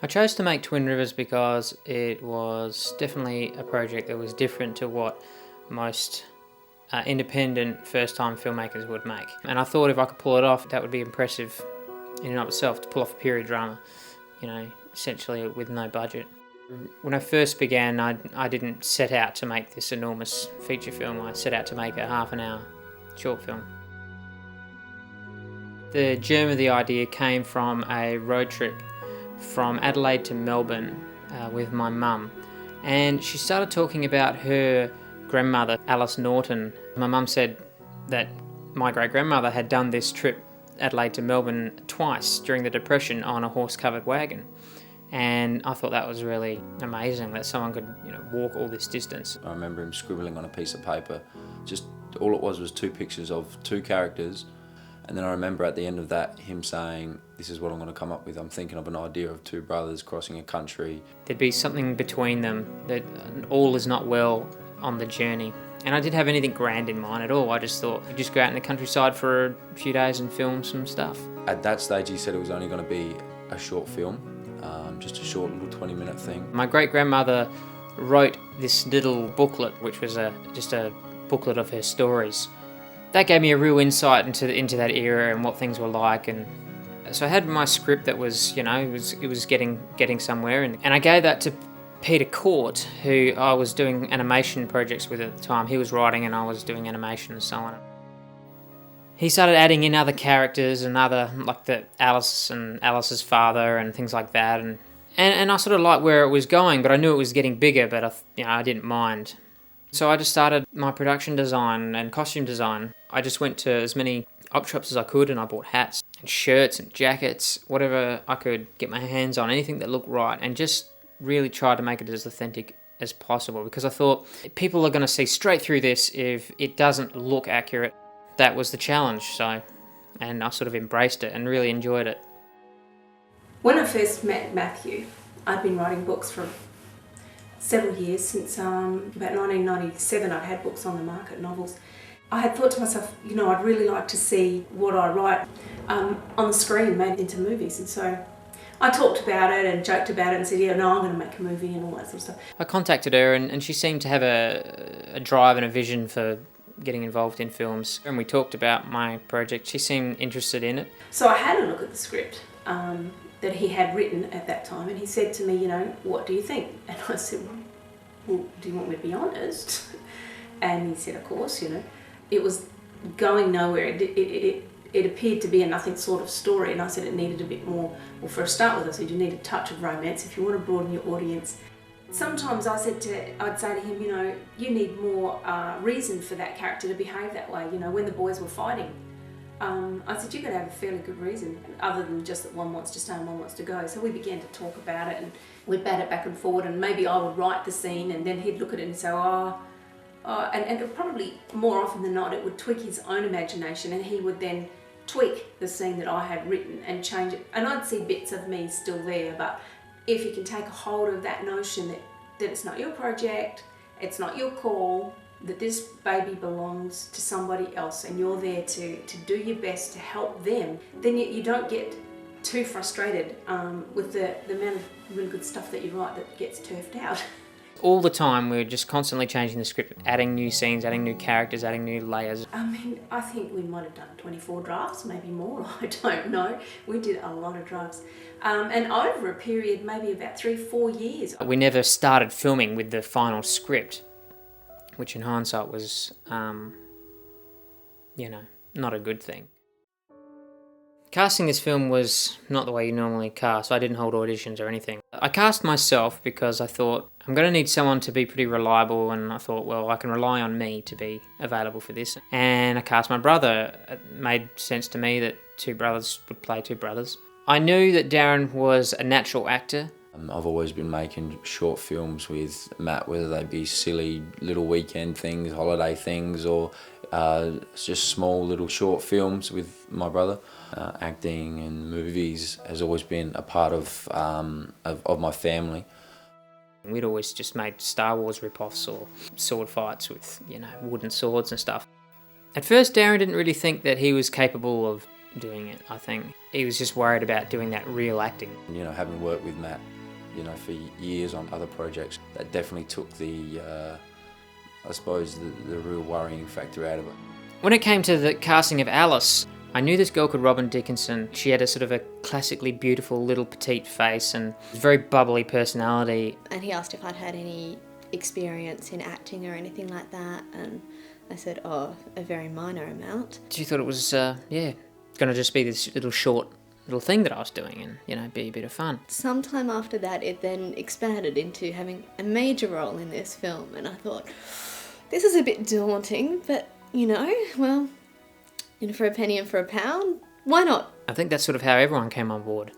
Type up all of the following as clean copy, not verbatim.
I chose to make Twin Rivers because it was definitely a project that was different to what most independent first-time filmmakers would make. And I thought if I could pull it off, that would be impressive in and of itself, to pull off a period drama, essentially with no budget. When I first began, I didn't set out to make this enormous feature film. I set out to make a half-an-hour short film. The germ of the idea came from a road trip from Adelaide to Melbourne with my mum, and she started talking about her grandmother, Alice Norton. My mum said that my great-grandmother had done this trip, Adelaide to Melbourne, twice during the Depression on a horse-covered wagon. And I thought that was really amazing that someone could, walk all this distance. I remember him scribbling on a piece of paper. Just all it was 2 pictures of 2 characters. And then I remember at the end of that, him saying, "This is what I'm going to come up with. I'm thinking of an idea of 2 brothers crossing a country." There'd be something between them, that all is not well on the journey. And I didn't have anything grand in mind at all. I just thought I'd just go out in the countryside for a few days and film some stuff. At that stage, he said it was only going to be a short film, just a short little 20-minute thing. My great-grandmother wrote this little booklet, which was just a booklet of her stories. That gave me a real insight into that era and what things were like. And so I had my script that was, it was getting somewhere. And I gave that to Peter Court, who I was doing animation projects with at the time. He was writing and I was doing animation and so on. He started adding in other characters and like the Alice and Alice's father and things like that. And I sort of liked where it was going, but I knew it was getting bigger, but I didn't mind. So I just started my production design and costume design. I just went to as many op shops as I could, and I bought hats and shirts and jackets, whatever I could get my hands on, anything that looked right, and just really tried to make it as authentic as possible, because I thought people are going to see straight through this if it doesn't look accurate. That was the challenge, and I sort of embraced it and really enjoyed it. When I first met Matthew, I'd been writing books for several years. Since about 1997 I'd had books on the market, novels. I had thought to myself, I'd really like to see what I write on the screen made into movies. And so I talked about it and joked about it and said, I'm going to make a movie and all that sort of stuff. I contacted her and she seemed to have a drive and a vision for getting involved in films. And we talked about my project. She seemed interested in it. So I had a look at the script that he had written at that time, and he said to me, "What do you think?" And I said, "Well, do you want me to be honest?" And he said, "Of course." It was going nowhere. It appeared to be a nothing sort of story, and I said it needed a bit more. Well, for a start with, I said you need a touch of romance if you want to broaden your audience. Sometimes I'd say to him, you need more reason for that character to behave that way. When the boys were fighting, I said, you've got to have a fairly good reason, other than just that one wants to stay and one wants to go. So we began to talk about it, and we'd bat it back and forward, and maybe I would write the scene, and then he'd look at it and say, and it probably more often than not, it would tweak his own imagination, and he would then tweak the scene that I had written and change it. And I'd see bits of me still there, but if you can take a hold of that notion that it's not your project, it's not your call, that this baby belongs to somebody else and you're there to do your best to help them, then you don't get too frustrated with the amount of really good stuff that you write that gets turfed out. All the time we were just constantly changing the script, adding new scenes, adding new characters, adding new layers. I think we might have done 24 drafts, maybe more, I don't know. We did a lot of drafts. And over a period, maybe about 3-4 years. We never started filming with the final script, which in hindsight was, not a good thing. Casting this film was not the way you normally cast. I didn't hold auditions or anything. I cast myself because I thought, I'm going to need someone to be pretty reliable, and I thought, well, I can rely on me to be available for this. And I cast my brother. It made sense to me that 2 brothers would play 2 brothers. I knew that Darren was a natural actor. I've always been making short films with Matt, whether they be silly little weekend things, holiday things, or just small little short films with my brother. Acting and movies has always been a part of my family. We'd always just made Star Wars rip-offs or sword fights with, wooden swords and stuff. At first, Darren didn't really think that he was capable of doing it, I think. He was just worried about doing that real acting. You know, having worked with Matt, you know, for years on other projects, that definitely took the, I suppose, the real worrying factor out of it. When it came to the casting of Alice, I knew this girl called Robin Dickinson. She had a sort of a classically beautiful little petite face and a very bubbly personality. And he asked if I'd had any experience in acting or anything like that, and I said, oh, a very minor amount. She thought it was, going to just be this little thing that I was doing and, you know, be a bit of fun. Sometime after that, it then expanded into having a major role in this film, and I thought, this is a bit daunting, but, you know, well, you know, for a penny and for a pound, why not? I think that's sort of how everyone came on board.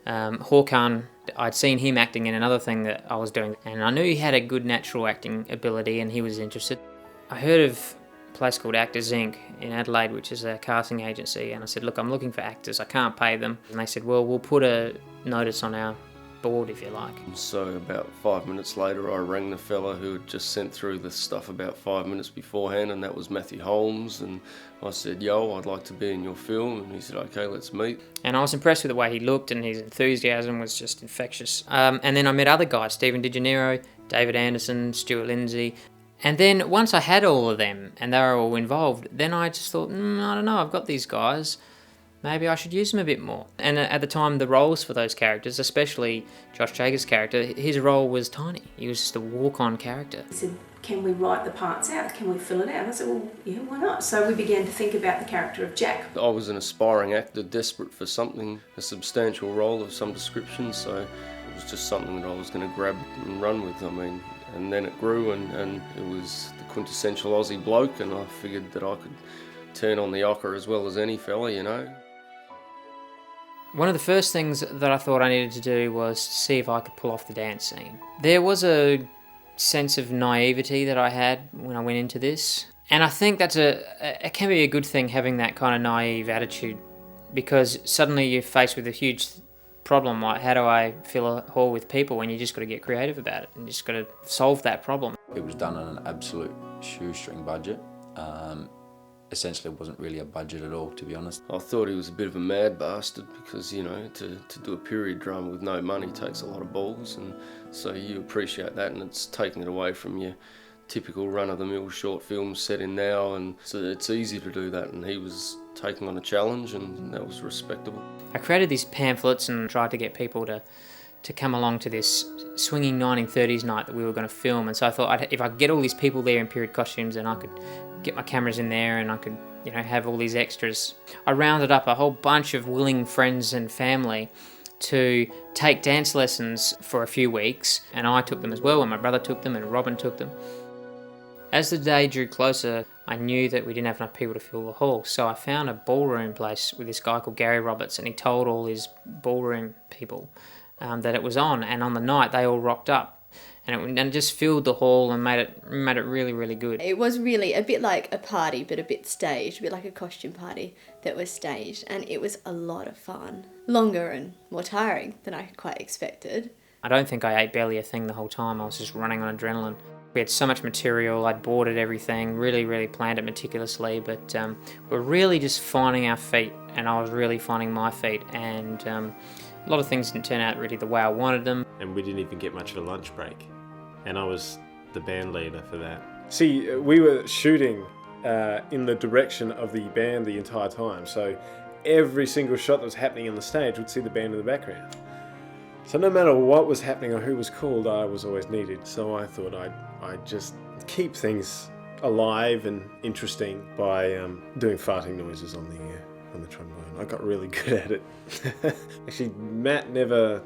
Håkan, I'd seen him acting in another thing that I was doing, and I knew he had a good natural acting ability and he was interested. I heard of a place called Actors Inc. in Adelaide, which is a casting agency, and I said, look, I'm looking for actors, I can't pay them. And they said, well, we'll put a notice on our board if you like. So about 5 minutes later I rang the fella who had just sent through the stuff about 5 minutes beforehand, and that was Matthew Holmes, and I said, yo, I'd like to be in your film, and he said, okay, let's meet. And I was impressed with the way he looked, and his enthusiasm was just infectious. And then I met other guys, Stephen DeGennaro, David Anderson, Stuart Lindsay. And then once I had all of them and they were all involved, then I just thought, I don't know, I've got these guys, maybe I should use them a bit more. And at the time, the roles for those characters, especially Josh Jager's character, his role was tiny. He was just a walk-on character. He said, can we write the parts out? Can we fill it out? And I said, well, yeah, why not? So we began to think about the character of Jack. I was an aspiring actor, desperate for something, a substantial role of some description, so it was just something that I was going to grab and run with, I mean. And then it grew, and it was the quintessential Aussie bloke, and I figured that I could turn on the ochre as well as any fella, you know. One of the first things that I thought I needed to do was to see if I could pull off the dance scene. There was a sense of naivety that I had when I went into this, and I think it can be a good thing having that kind of naive attitude, because suddenly you're faced with a huge problem, like how do I fill a hall with people, when you just got to get creative about it and you just got to solve that problem. It was done on an absolute shoestring budget. Essentially, it wasn't really a budget at all, to be honest. I thought he was a bit of a mad bastard because, you know, to do a period drama with no money takes a lot of balls, and so you appreciate that, and it's taking it away from your typical run-of-the-mill short films set in now, and so it's easy to do that, and he was taking on a challenge, and that was respectable. I created these pamphlets and tried to get people to come along to this swinging 1930s night that we were going to film, and so I thought if I could get all these people there in period costumes, then I could get my cameras in there and I could, you know, have all these extras. I rounded up a whole bunch of willing friends and family to take dance lessons for a few weeks, and I took them as well, and my brother took them, and Robin took them. As the day drew closer, I knew that we didn't have enough people to fill the hall, so I found a ballroom place with this guy called Gary Roberts, and he told all his ballroom people that it was on, and on the night they all rocked up. And it just filled the hall and made it really, really good. It was really a bit like a party, but a bit staged, a bit like a costume party that was staged, and it was a lot of fun. Longer and more tiring than I quite expected. I don't think I ate barely a thing the whole time. I was just running on adrenaline. We had so much material, I'd boarded everything, really, really planned it meticulously, but we're really just finding our feet, and I was really finding my feet, and a lot of things didn't turn out really the way I wanted them. And we didn't even get much of a lunch break, and I was the band leader for that. See, we were shooting in the direction of the band the entire time, so every single shot that was happening on the stage would see the band in the background. So no matter what was happening or who was called, I was always needed. So I thought I'd just keep things alive and interesting by doing farting noises on the trombone. I got really good at it. Actually, Matt never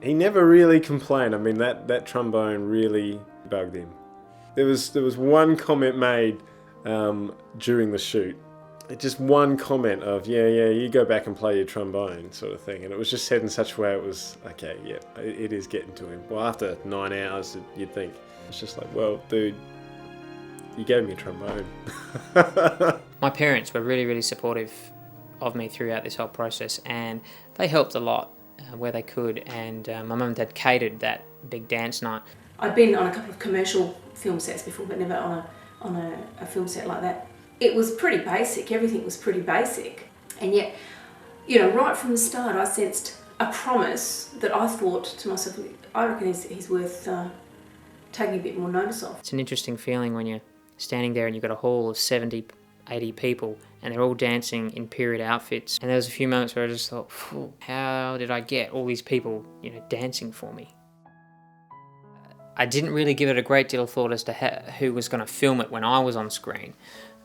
really complained. I mean, that trombone really bugged him. There was one comment made during the shoot. Just one comment of, yeah, you go back and play your trombone sort of thing. And it was just said in such a way it was, okay, yeah, it is getting to him. Well, after 9 hours, you'd think. It's just like, well, dude, you gave me a trombone. My parents were really, really supportive of me throughout this whole process, and they helped a lot where they could. And my mum and dad catered that big dance night. I'd been on a couple of commercial film sets before, but never on a film set like that. It was pretty basic, everything was pretty basic, and yet you know, right from the start, I sensed a promise that I thought to myself, I reckon he's worth taking a bit more notice of. It's an interesting feeling when you're standing there and you've got a hall of 70, 80 people and they're all dancing in period outfits. And there was a few moments where I just thought, how did I get all these people, you know, dancing for me? I didn't really give it a great deal of thought as to who was going to film it when I was on screen.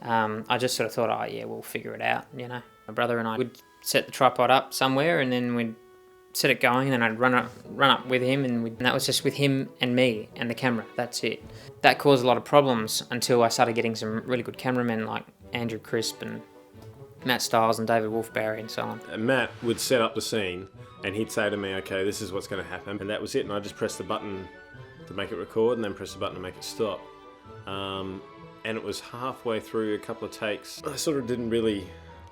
I just sort of thought, oh yeah, we'll figure it out, you know. My brother and I would set the tripod up somewhere and then we'd set it going, and then I'd run up with him, and that was just with him and me and the camera. That's it. That caused a lot of problems until I started getting some really good cameramen like Andrew Crisp and Matt Stiles and David Wolfbarry and so on. And Matt would set up the scene, and he'd say to me, okay, this is what's going to happen, and that was it. And I just pressed the button to make it record, and then press the button to make it stop. And it was halfway through a couple of takes. I sort of didn't really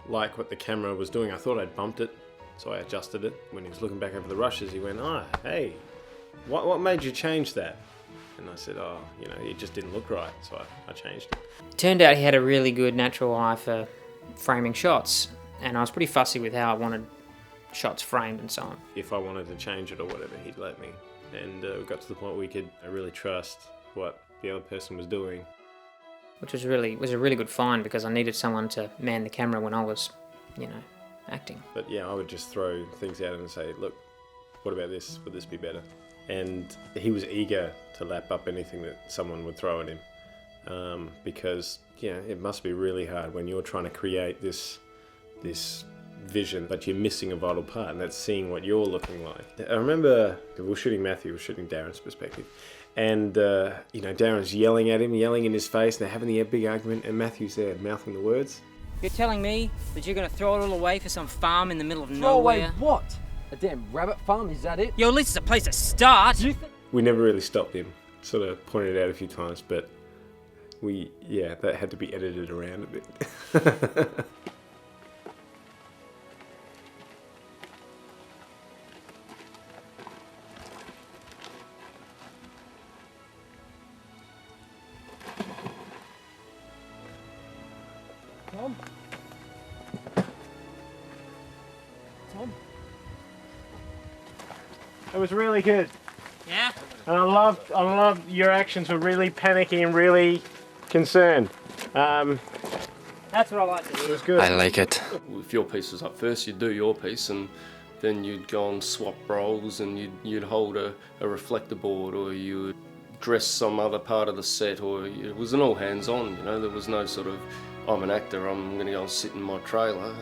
like what the camera was doing. I thought I'd bumped it. So I adjusted it. When he was looking back over the rushes, he went, oh, hey, what made you change that? And I said, oh, you know, it just didn't look right, so I changed it. Turned out he had a really good natural eye for framing shots, and I was pretty fussy with how I wanted shots framed and so on. If I wanted to change it or whatever, he'd let me. And we got to the point where we could really trust what the other person was doing. Which was a really good find, because I needed someone to man the camera when I was, you know, acting. But yeah, I would just throw things at him and say, look, what about this? Would this be better? And he was eager to lap up anything that someone would throw at him, because it must be really hard when you're trying to create this vision, but you're missing a vital part, and that's seeing what you're looking like. I remember we were shooting Matthew, we were shooting Darren's perspective, and Darren's yelling at him, yelling in his face, and they're having the big argument, and Matthew's there mouthing the words. You're telling me that you're going to throw it all away for some farm in the middle of Throw nowhere? away what? A damn rabbit farm, is that it? Yo, at least it's a place to start. We never really stopped him. Sort of pointed it out a few times, but that had to be edited around a bit. It was really good. Yeah? And I loved your actions were really panicky and really concerned. That's what I like to It hear. was good. I like it. If your piece was up first, you'd do your piece, and then you'd go and swap roles, and you'd hold a reflector board, or you would dress some other part of the set, or it was an all hands on, you know. There was no sort of, I'm an actor, I'm going to go and sit in my trailer,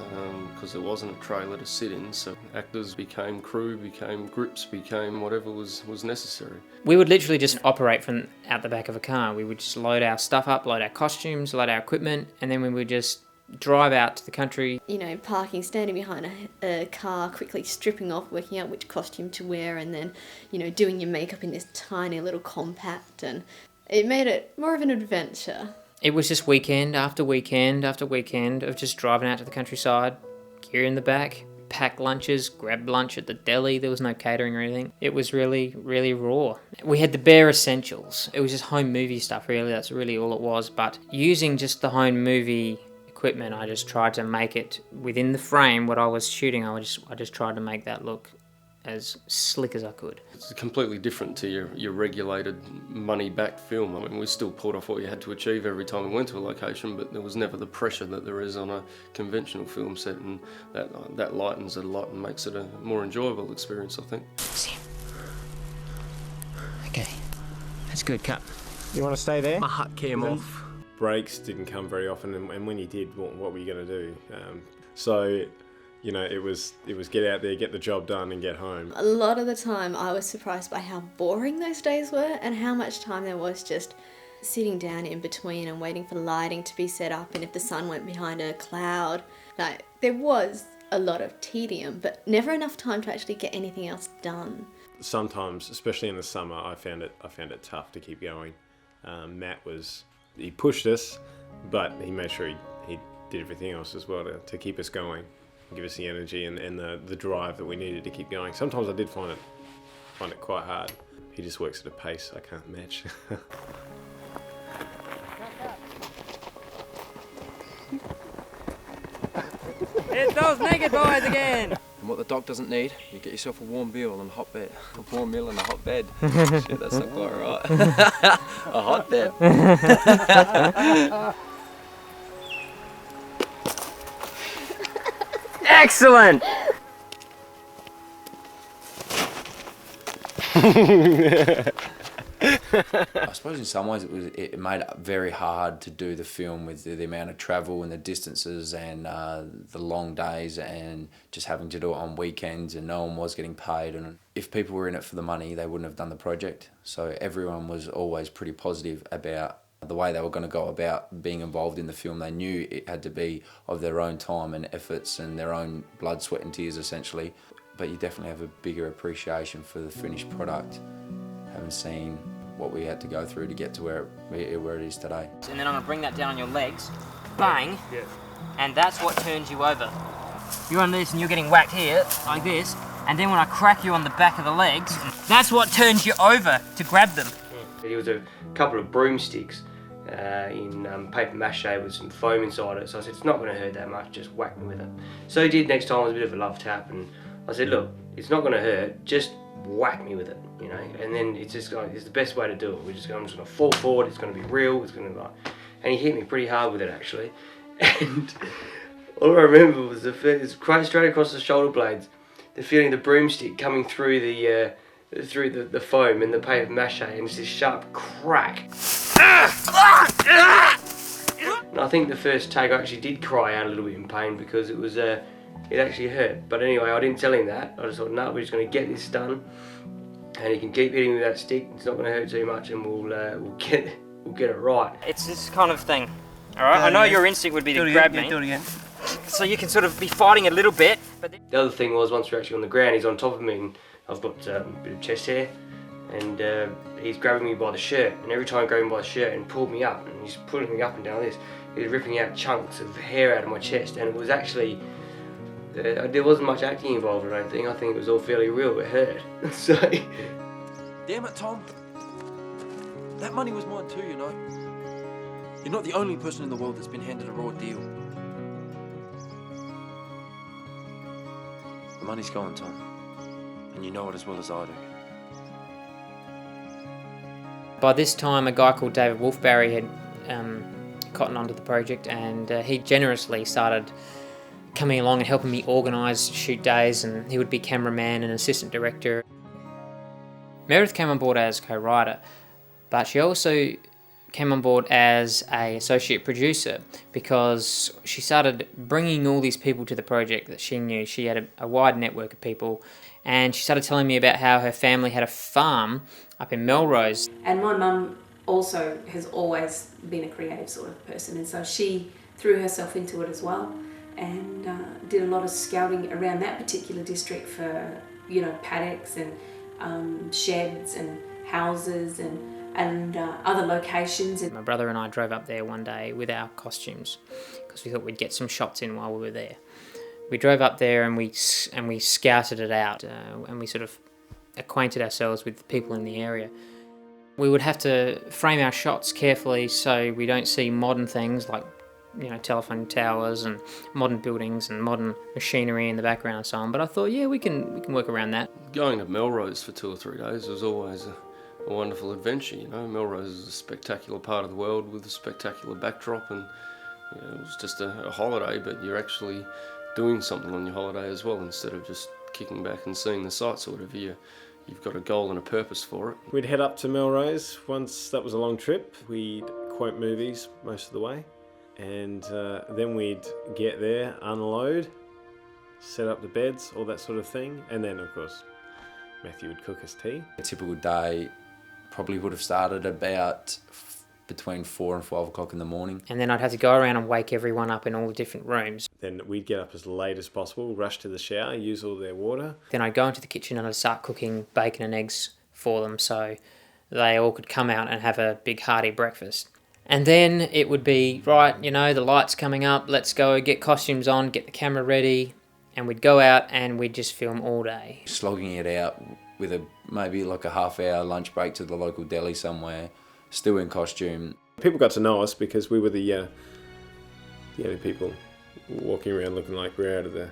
because there wasn't a trailer to sit in. So actors became crew, became grips, became whatever was necessary. We would literally just operate from out the back of a car. We would just load our stuff up, load our costumes, load our equipment, and then we would just drive out to the country. You know, parking, standing behind a car, quickly stripping off, working out which costume to wear, and then, you know, doing your makeup in this tiny little compact, and it made it more of an adventure. It was just weekend after weekend after weekend of just driving out to the countryside, gear in the back, pack lunches, grab lunch at the deli. There was no catering or anything. It was really, really raw. We had the bare essentials. It was just home movie stuff, really. That's really all it was. But using just the home movie equipment, I just tried to make it within the frame. What I was shooting, I just tried to make that look as slick as I could. It's completely different to your regulated money-backed film. I mean, we still pulled off what you had to achieve every time we went to a location, but there was never the pressure that there is on a conventional film set, and that lightens it a lot and makes it a more enjoyable experience, I think. Okay, that's good, cut. You want to stay there? My hut came off. Breaks didn't come very often, and when you did, what were you going to do? So it was get out there, get the job done, and get home. A lot of the time I was surprised by how boring those days were and how much time there was just sitting down in between and waiting for lighting to be set up, and if the sun went behind a cloud. Like, there was a lot of tedium, but never enough time to actually get anything else done. Sometimes, especially in the summer, I found it tough to keep going. Matt he pushed us, but he made sure he did everything else as well to keep us going, give us the energy and the drive that we needed to keep going. Sometimes I did find it quite hard. He just works at a pace I can't match. It's those naked boys again! And what the dog doesn't need, you get yourself a warm meal and a hot bed. A warm meal and a hot bed. Shit, that's not quite right. A hot bed. Excellent! I suppose in some ways it made it very hard to do the film with the amount of travel and the distances and the long days and just having to do it on weekends and no one was getting paid, and if people were in it for the money they wouldn't have done the project. So everyone was always pretty positive about the way they were going to go about being involved in the film. They knew it had to be of their own time and efforts and their own blood, sweat and tears essentially. But you definitely have a bigger appreciation for the finished product, having seen what we had to go through to get to where it is today. And then I'm going to bring that down on your legs. Bang! Yeah. And that's what turns you over. You're on this and you're getting whacked here, like this, and then when I crack you on the back of the legs, that's what turns you over to grab them. It was a couple of broomsticks in paper mache with some foam inside it, so I said, it's not going to hurt that much, just whack me with it. So he did. Next time it was a bit of a love tap, and I said, look, it's not going to hurt, just whack me with it, you know. And then it's just like, it's the best way to do it. I'm just going to fall forward, it's going to be real, it's going to like, and he hit me pretty hard with it actually. And all I remember was straight across the shoulder blades, the feeling of the broomstick coming through the foam and the paper mache, and it's this sharp crack. And I think the first take I actually did cry out a little bit in pain because it was it actually hurt. But anyway, I didn't tell him that. I just thought, no, we're just going to get this done, and he can keep hitting me with that stick. It's not going to hurt too much, and we'll get it right. It's this kind of thing. All right, I know your instinct would be to grab me. Do it again. So you can sort of be fighting a little bit. But the other thing was, once we're actually on the ground, he's on top of me, and I've got a bit of chest hair, and he's grabbing me by the shirt, and every time he grabbed me by the shirt and pulled me up, and he's pulling me up and down this, he was ripping out chunks of hair out of my chest, and it was actually, there wasn't much acting involved, I don't think. I think it was all fairly real. It hurt. So. Damn it, Tom. That money was mine too, you know. You're not the only person in the world that's been handed a raw deal. The money's gone, Tom. And you know it as well as I do. By this time, a guy called David Wolfbarry had cottoned onto the project, and he generously started coming along and helping me organise shoot days, and he would be cameraman and assistant director. Meredith came on board as co-writer, but she also came on board as an associate producer because she started bringing all these people to the project that she knew. She had a wide network of people, and she started telling me about how her family had a farm up in Melrose. And my mum also has always been a creative sort of person, and so she threw herself into it as well, and did a lot of scouting around that particular district for, you know, paddocks and sheds and houses and other locations. My brother and I drove up there one day with our costumes because we thought we'd get some shots in while we were there. We drove up there and we scouted it out, and we sort of acquainted ourselves with the people in the area. We would have to frame our shots carefully so we don't see modern things like, you know, telephone towers and modern buildings and modern machinery in the background and so on. But I thought, yeah, we can work around that. Going to Melrose for 2 or 3 days was always a wonderful adventure. You know, Melrose is a spectacular part of the world with a spectacular backdrop, and you know, it was just a holiday, but you're actually doing something on your holiday as well instead of just kicking back and seeing the sights or whatever. You've got a goal and a purpose for it. We'd head up to Melrose once. That was a long trip. We'd quote movies most of the way, and then we'd get there, unload, set up the beds, all that sort of thing, and then of course Matthew would cook us tea. A typical day probably would have started about between 4 and 5 o'clock in the morning. And then I'd have to go around and wake everyone up in all the different rooms. Then we'd get up as late as possible, rush to the shower, use all their water. Then I'd go into the kitchen and I'd start cooking bacon and eggs for them so they all could come out and have a big hearty breakfast. And then it would be, right, you know, the light's coming up, let's go get costumes on, get the camera ready, and we'd go out and we'd just film all day. Slogging it out with maybe like a half-hour lunch break to the local deli somewhere, still in costume. People got to know us because we were the only people walking around looking like we're out of the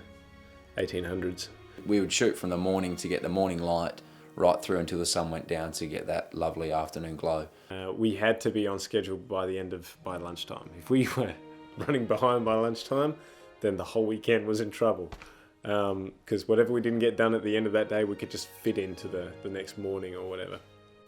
1800s. We would shoot from the morning to get the morning light right through until the sun went down to get that lovely afternoon glow. We had to be on schedule by lunchtime. If we were running behind by lunchtime, then the whole weekend was in trouble. Because whatever we didn't get done at the end of that day, we could just fit into the next morning or whatever.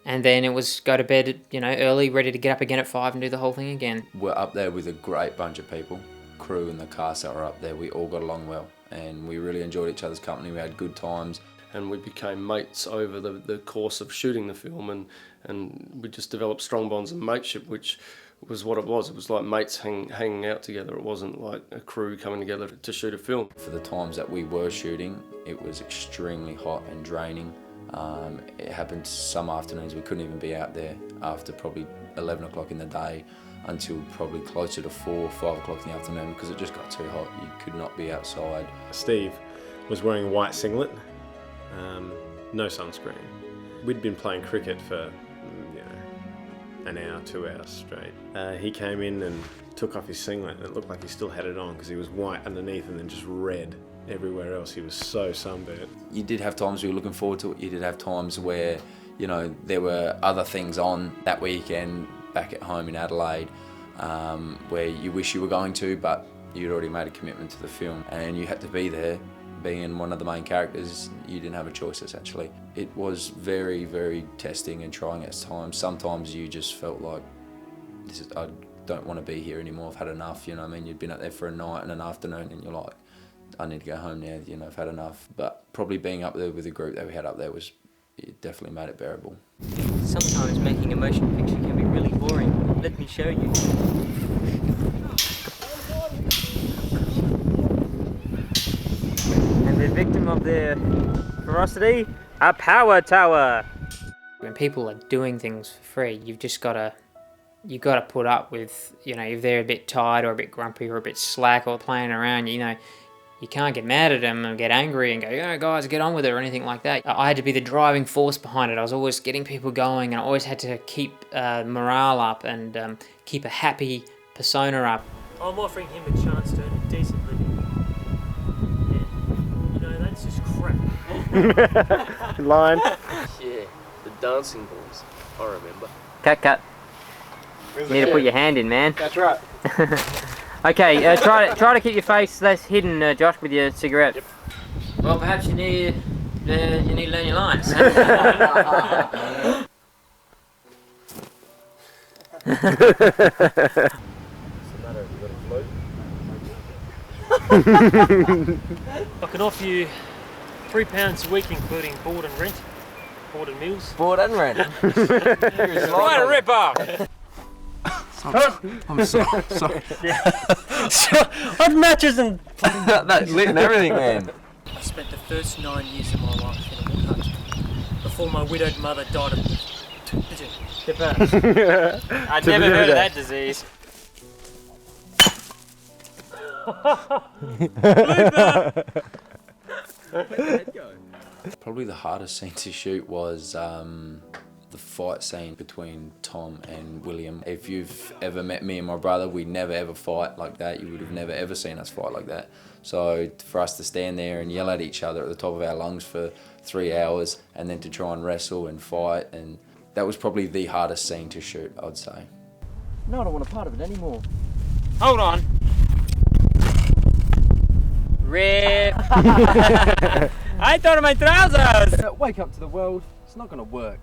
And then it was go to bed, early, ready to get up again at 5 and do the whole thing again. We're up there with a great bunch of people, crew and the cast that were up there. We all got along well, and we really enjoyed each other's company. We had good times. And we became mates over the course of shooting the film, and we just developed strong bonds and mateship, which was what it was. It was like mates hanging out together. It wasn't like a crew coming together to shoot a film. For the times that we were shooting, it was extremely hot and draining. It happened some afternoons we couldn't even be out there after probably 11 o'clock in the day until probably closer to 4 or 5 o'clock in the afternoon because it just got too hot. You could not be outside. Steve was wearing a white singlet, no sunscreen. We'd been playing cricket for an hour, 2 hours straight. He came in and took off his singlet, and it looked like he still had it on because he was white underneath and then just red everywhere else. He was so sunburnt. You did have times we were looking forward to it. You did have times where, there were other things on that weekend back at home in Adelaide where you wish you were going to, but you'd already made a commitment to the film and you had to be there. Being one of the main characters, you didn't have a choice essentially. It was very, very testing and trying at times. Sometimes you just felt like, I don't want to be here anymore, I've had enough, You'd been up there for a night and an afternoon and you're like, I need to go home now, I've had enough. But probably being up there with the group that we had up there it definitely made it bearable. Sometimes making a motion picture can be really boring. Let me show you. And the victim of their ferocity, a power tower. When people are doing things for free, you've got to put up with, if they're a bit tired or a bit grumpy or a bit slack or playing around, you can't get mad at them and get angry and go, guys, get on with it or anything like that. I had to be the driving force behind it. I was always getting people going and I always had to keep morale up and keep a happy persona up. I'm offering him a chance to earn a decent living. Yeah, that's just crap. Line. Yeah, the dancing balls, I remember. Cut. You need to put your hand in, man. That's right. Okay, try to keep your face less hidden, Josh, with your cigarette. Yep. Well, perhaps you need to learn your lines. I can offer you £3 a week, including board and rent, board and meals. Board and rent. What a rip-off! I'm sorry. I've matches and That's lit and everything, man. I spent the first 9 years of my life in a woodhut before my widowed mother died of I'd never heard of that disease. Probably the hardest scene to shoot was the fight scene between Tom and William. If you've ever met me and my brother, we never ever fight like that. You would have never ever seen us fight like that. So for us to stand there and yell at each other at the top of our lungs for 3 hours and then to try and wrestle and fight, and that was probably the hardest scene to shoot, I'd say. No, I don't want a part of it anymore. Hold on. Rip. I thought of my trousers. Wake up to the world. It's not going to work.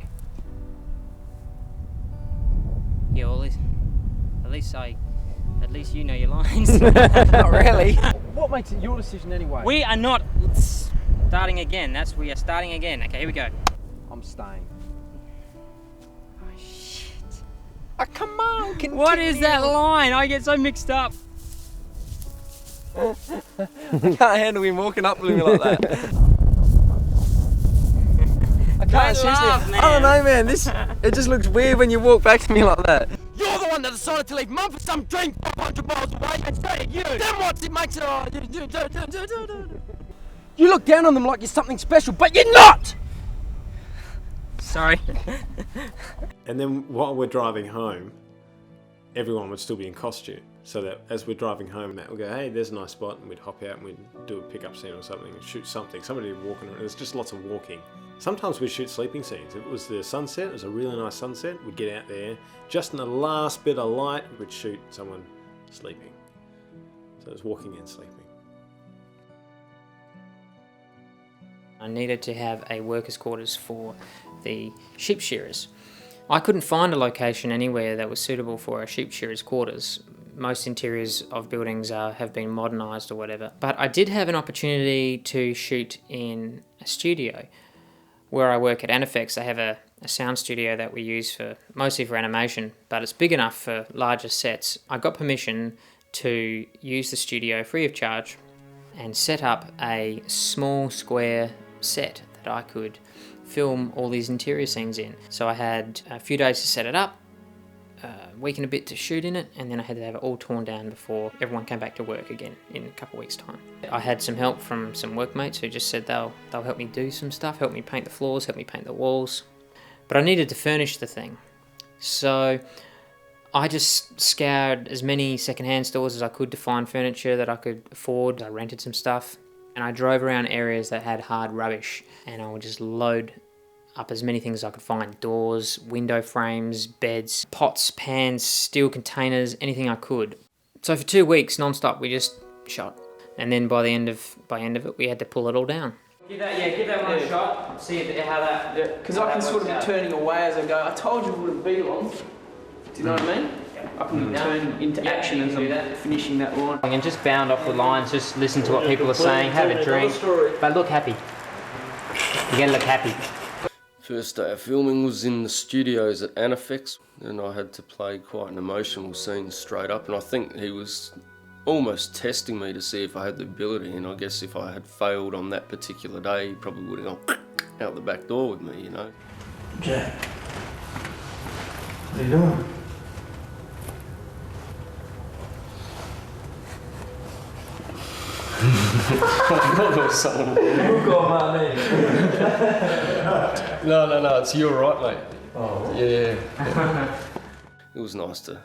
Yeah, well, at least you know your lines. Not really. What makes it your decision anyway? We are not starting again. We are starting again. Okay, here we go. I'm staying. Oh, shit. Oh, come on, continue. What is that line? I get so mixed up. I can't handle him walking up with me like that. I can't, seriously. Laugh, I don't know, man. It just looks weird when you walk back to me like that. You're the one that decided to leave Mum for some drink 500 miles away and say it you. Then what? It makes it all. You look down on them like you're something special, but you're not! Sorry. And then while we're driving home, everyone would still be in costume. So that as we're driving home, Matt will go, hey, there's a nice spot, and we'd hop out and we'd do a pickup scene or something and shoot something. Somebody walking around. There's just lots of walking. Sometimes we'd shoot sleeping scenes. If it was the sunset, it was a really nice sunset, we'd get out there, just in the last bit of light, we'd shoot someone sleeping. So it was walking and sleeping. I needed to have a workers' quarters for the sheep shearers. I couldn't find a location anywhere that was suitable for a sheep shearer's quarters. Most interiors of buildings have been modernised or whatever. But I did have an opportunity to shoot in a studio. Where I work at Anifex, they have a sound studio that we use mostly for animation, but it's big enough for larger sets. I got permission to use the studio free of charge and set up a small square set that I could film all these interior scenes in. So I had a few days to set it up, a week and a bit to shoot in it, and then I had to have it all torn down before everyone came back to work again in a couple of weeks' time. I had some help from some workmates who just said they'll help me do some stuff, help me paint the floors, help me paint the walls. But I needed to furnish the thing. So I just scoured as many secondhand stores as I could to find furniture that I could afford. I rented some stuff, and I drove around areas that had hard rubbish, and I would just load up as many things as I could find. Doors, window frames, beds, pots, pans, steel containers, anything I could. So for 2 weeks, non-stop, we just shot. And then by the end of it, we had to pull it all down. Give that one a shot, see how that... Because I can sort of be turning away as I go. I told you it wouldn't be long. Do you know what I mean? I can turn into action as I'm finishing that line. And just bound off the lines, just listen to what people are saying, have a drink, but look happy. You gotta look happy. First day of filming was in the studios at Anifex, and I had to play quite an emotional scene straight up, and I think he was almost testing me to see if I had the ability, and I guess if I had failed on that particular day, he probably would have gone out the back door with me, you know. Jack, what are you doing? No, it's you all right, mate. Oh. Yeah. It was nice to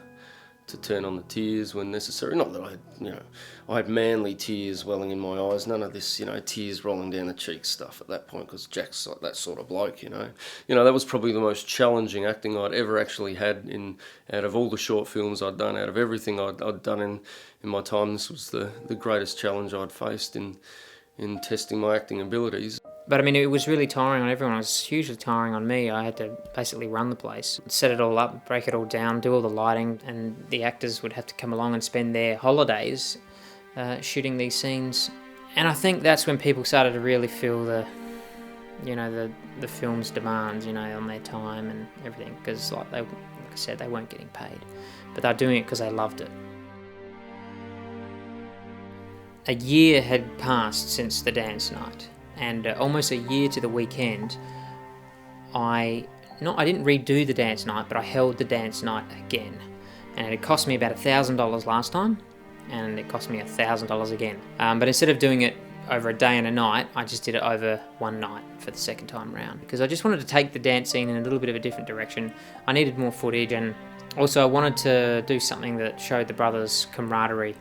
turn on the tears when necessary. Not that I had manly tears welling in my eyes. None of this, tears rolling down the cheeks stuff at that point, because Jack's like that sort of bloke, that was probably the most challenging acting I'd ever actually had out of all the short films I'd done, out of everything I'd done in my time. This was the greatest challenge I'd faced in testing my acting abilities. But I mean, it was really tiring on everyone. It was hugely tiring on me. I had to basically run the place, set it all up, break it all down, do all the lighting, and the actors would have to come along and spend their holidays shooting these scenes. And I think that's when people started to really feel the film's demands, on their time and everything, because like I said, they weren't getting paid, but they're doing it because they loved it. A year had passed since the dance night. And almost a year to the weekend, I didn't redo the dance night, but I held the dance night again. And it had cost me about $1,000 last time, and it cost me $1,000 again. But instead of doing it over a day and a night, I just did it over one night for the second time round. Because I just wanted to take the dance scene in a little bit of a different direction. I needed more footage, and also I wanted to do something that showed the brothers' camaraderie.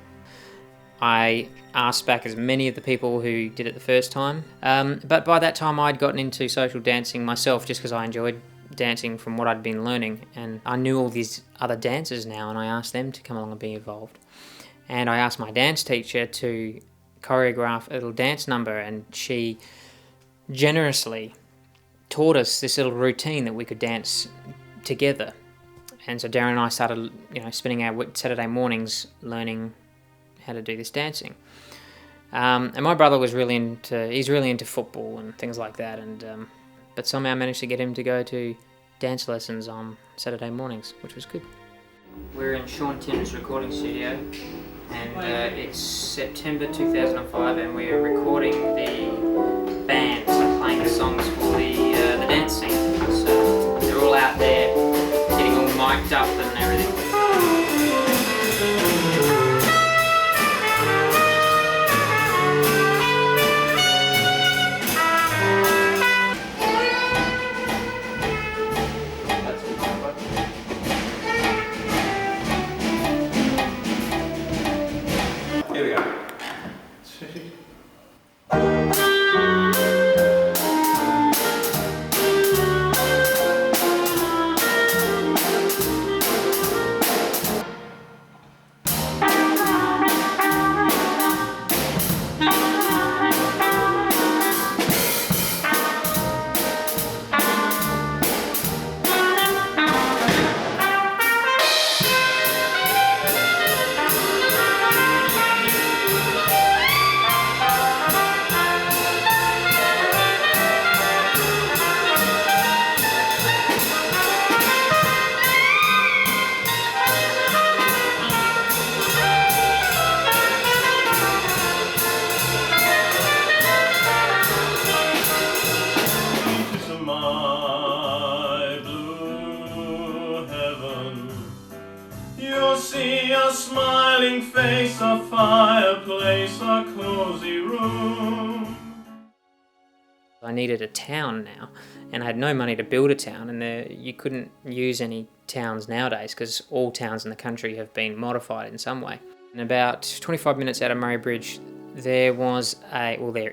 I asked back as many of the people who did it the first time, but by that time I'd gotten into social dancing myself just because I enjoyed dancing from what I'd been learning, and I knew all these other dancers now, and I asked them to come along and be involved. And I asked my dance teacher to choreograph a little dance number, and she generously taught us this little routine that we could dance together. And so Darren and I started, spending our Saturday mornings learning how to do this dancing. And my brother was really into football and things like that, and but somehow I managed to get him to go to dance lessons on Saturday mornings, which was good. We're in Sean Tim's recording studio, and it's September 2005, and we're recording the band, so playing the songs for the dance scene. So they're all out there getting all mic'd up and everything. fireplace, a cozy room. I needed a town now, and I had no money to build a town, and you couldn't use any towns nowadays because all towns in the country have been modified in some way. And about 25 minutes out of Murray Bridge, there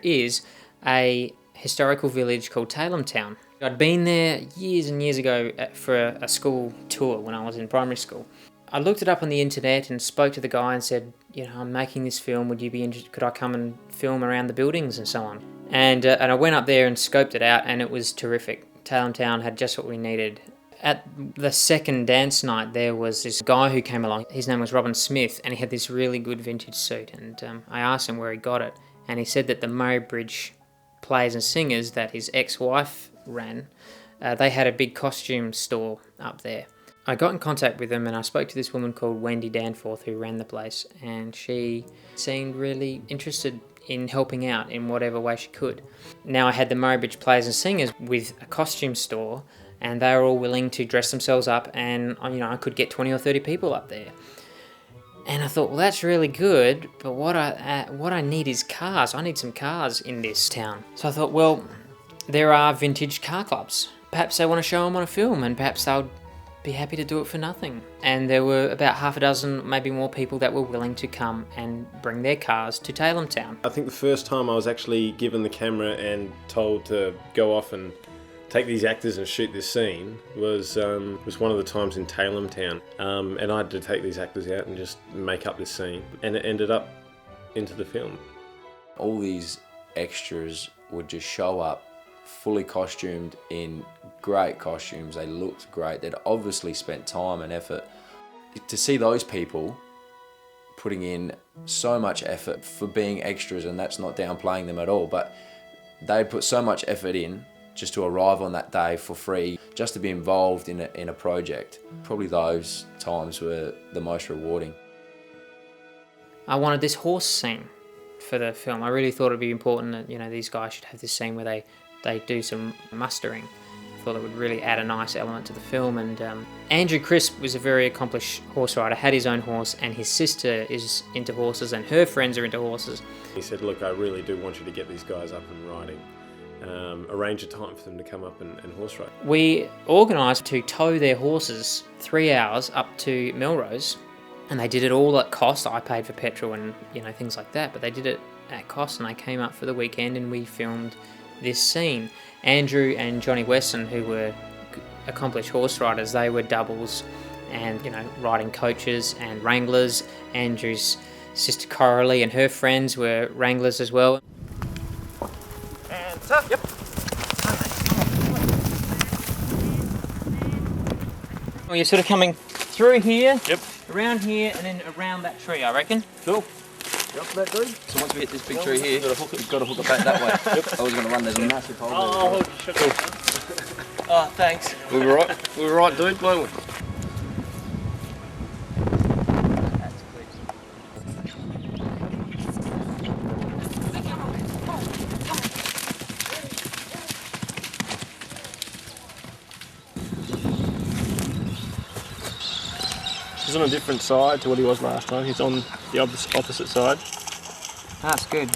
is a historical village called Tailem Town. I'd been there years and years ago for a school tour when I was in primary school. I looked it up on the internet and spoke to the guy and said, you know, I'm making this film, would you be interested, could I come and film around the buildings and so on? And I went up there and scoped it out, and it was terrific. Tailem Town had just what we needed. At the second dance night, there was this guy who came along. His name was Robin Smith, and he had this really good vintage suit. And I asked him where he got it, and he said that the Murray Bridge Plays and Singers that his ex-wife ran, they had a big costume store up there. I got in contact with them, and I spoke to this woman called Wendy Danforth who ran the place, and she seemed really interested in helping out in whatever way she could. Now I had the Murray Bridge Plays and Singers with a costume store, and they were all willing to dress themselves up, and you know, I could get 20 or 30 people up there. And I thought, well, that's really good, but what I need is cars. I need some cars in this town. So I thought, well, there are vintage car clubs. Perhaps they want to show them on a film, and perhaps they'll be happy to do it for nothing. And there were about half a dozen, maybe more people that were willing to come and bring their cars to Tailem Town. I think the first time I was actually given the camera and told to go off and take these actors and shoot this scene was one of the times in Tailem Town. And I had to take these actors out and just make up this scene. And it ended up into the film. All these extras would just show up fully costumed in great costumes. They looked great. They'd obviously spent time and effort. To see those people putting in so much effort for being extras, and that's not downplaying them at all, but they'd put so much effort in just to arrive on that day for free, just to be involved in a project. Probably those times were the most rewarding. I wanted this horse scene for the film. I really thought it'd be important that, you know, these guys should have this scene where they do some mustering. I thought it would really add a nice element to the film. And Andrew Crisp was a very accomplished horse rider, had his own horse, and his sister is into horses and her friends are into horses. He said, look, I really do want you to get these guys up and riding. Arrange a time for them to come up and horse ride. We organised to tow their horses 3 hours up to Melrose, and they did it all at cost. I paid for petrol and, you know, things like that, but they did it at cost, and they came up for the weekend and we filmed this scene. Andrew and Johnny Weston, who were accomplished horse riders, they were doubles and, you know, riding coaches and wranglers. Andrew's sister Coralie and her friends were wranglers as well. And tough. Yep. Well, you're sort of coming through here, Yep. around here, and then around that tree, I reckon. Cool. Yep, that dude. So once we hit this big tree here, you've got to hook it back that way. Yep. I was going to run, there's a massive hole there. Oh, hold your shit. Oh, thanks. We were right, dude, weren't we? He's on a different side to what he was last time. He's on the opposite side. That's good.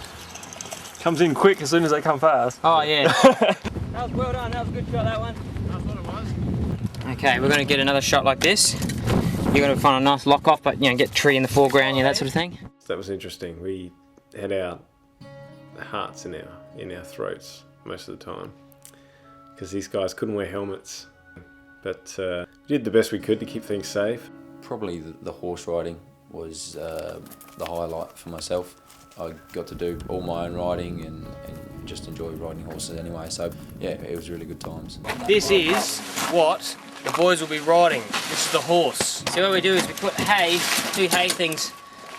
Comes in quick as soon as they come fast. Oh, yeah. That was well done. That was a good shot, that one. That's what it was. Okay, we're going to get another shot like this. You're going to find a nice lock off, but, you know, get tree in the foreground, you know, that sort of thing. That was interesting. We had our hearts in our throats most of the time because these guys couldn't wear helmets. But we did the best we could to keep things safe. Probably the horse riding was the highlight for myself. I got to do all my own riding and just enjoy riding horses anyway, so yeah, it was really good times. This is what the boys will be riding. This is the horse. So what we do is we put hay, 2 hay things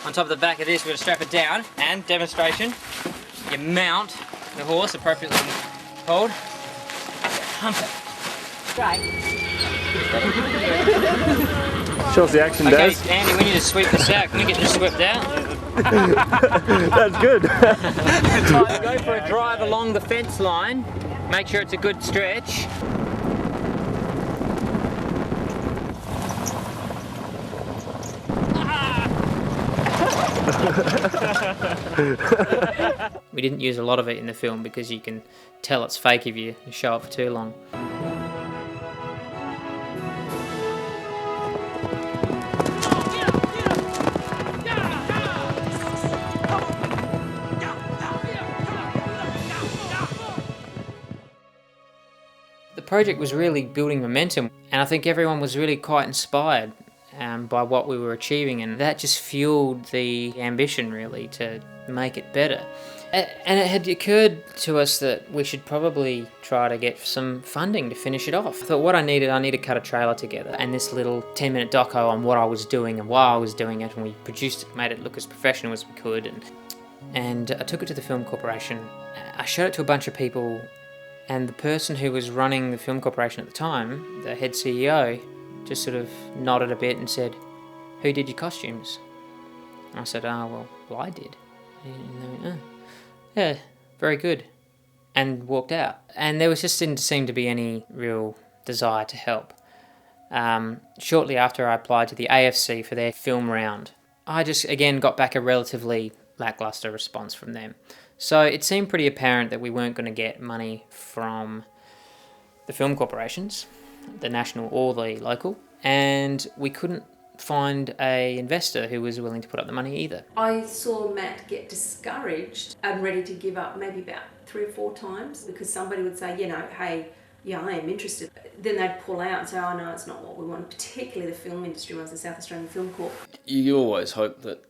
on top of the back of this. We're going to strap it down, and demonstration, you mount the horse appropriately hold, hump it. Show us the action, Okay, Daz. Andy, we need to sweep this out. Can we get this swept out? That's good. Go for a drive along the fence line. Make sure it's a good stretch. We didn't use a lot of it in the film because you can tell it's fake if you show it for too long. The project was really building momentum, and I think everyone was really quite inspired by what we were achieving, and that just fueled the ambition really to make it better. And it had occurred to us that we should probably try to get some funding to finish it off. I thought what I need to cut a trailer together and this little 10-minute doco on what I was doing and why I was doing it, and we produced it, made it look as professional as we could, and I took it to the Film Corporation. I showed it to a bunch of people, and the person who was running the Film Corporation at the time, the head CEO, just sort of nodded a bit and said, "Who did your costumes?" And I said, well, I did." And they went, "Oh, yeah, very good," and walked out. And there didn't seem to be any real desire to help. Shortly after I applied to the AFC for their film round, I just again got back a relatively lackluster response from them. So it seemed pretty apparent that we weren't going to get money from the film corporations, the national or the local, and we couldn't find a investor who was willing to put up the money either. I saw Matt get discouraged and ready to give up maybe about 3 or 4 times because somebody would say, hey, yeah, I am interested. Then they'd pull out and say, oh no, it's not what we want, particularly the film industry ones, the South Australian Film Corp. You always hope that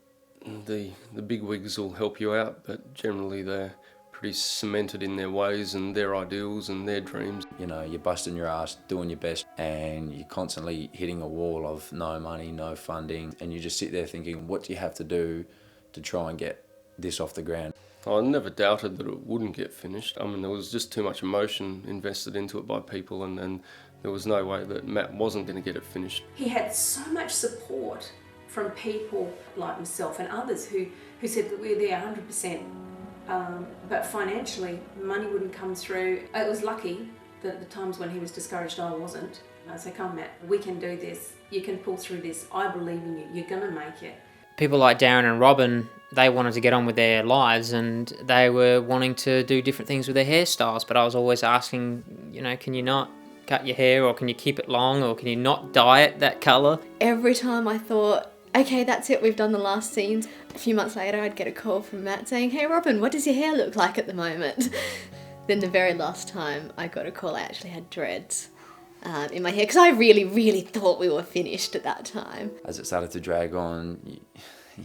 the bigwigs will help you out, but generally they're pretty cemented in their ways and their ideals and their dreams. You know, you're busting your ass, doing your best, and you're constantly hitting a wall of no money, no funding, and you just sit there thinking, what do you have to do to try and get this off the ground? I never doubted that it wouldn't get finished. I mean, there was just too much emotion invested into it by people, and there was no way that Matt wasn't going to get it finished. He had so much support from people like myself and others who said that we're there 100%, but financially money wouldn't come through. It was lucky that the times when he was discouraged I wasn't. I said, come Matt, we can do this, you can pull through this, I believe in you, you're going to make it. People like Darren and Robin, they wanted to get on with their lives and they were wanting to do different things with their hairstyles, but I was always asking, can you not cut your hair, or can you keep it long, or can you not dye it that colour? Every time I thought, okay, that's it, we've done the last scenes, a few months later I'd get a call from Matt saying, hey Robin, what does your hair look like at the moment? Then the very last time I got a call, I actually had dreads in my hair, because I really, really thought we were finished at that time. As it started to drag on,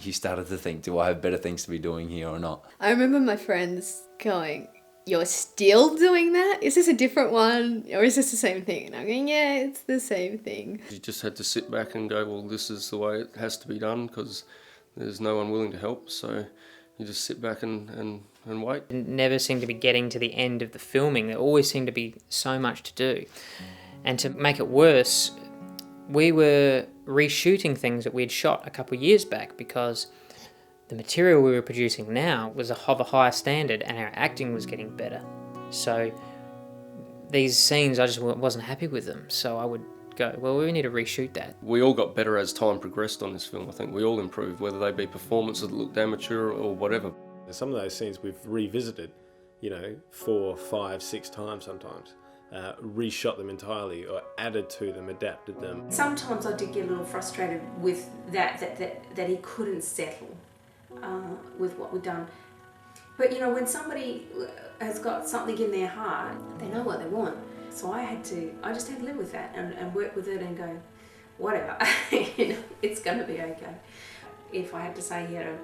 you started to think, do I have better things to be doing here or not? I remember my friends going, you're still doing that? Is this a different one? Or is this the same thing? And I'm going, yeah, it's the same thing. You just had to sit back and go, well, this is the way it has to be done, because there's no one willing to help, so you just sit back and wait. It never seemed to be getting to the end of the filming. There always seemed to be so much to do. And to make it worse, we were reshooting things that we'd shot a couple of years back because the material we were producing now was of a higher standard and our acting was getting better. So these scenes, I just wasn't happy with them. So I would go, well, we need to reshoot that. We all got better as time progressed on this film. I think we all improved, whether they be performances that looked amateur or whatever. Some of those scenes we've revisited, 4, 5, 6 times sometimes. Reshot them entirely or added to them, adapted them. Sometimes I did get a little frustrated with that he couldn't settle with what we'd done. But when somebody has got something in their heart, they know what they want. So I just had to live with that and work with it and go, whatever, it's going to be okay. If I had to say he had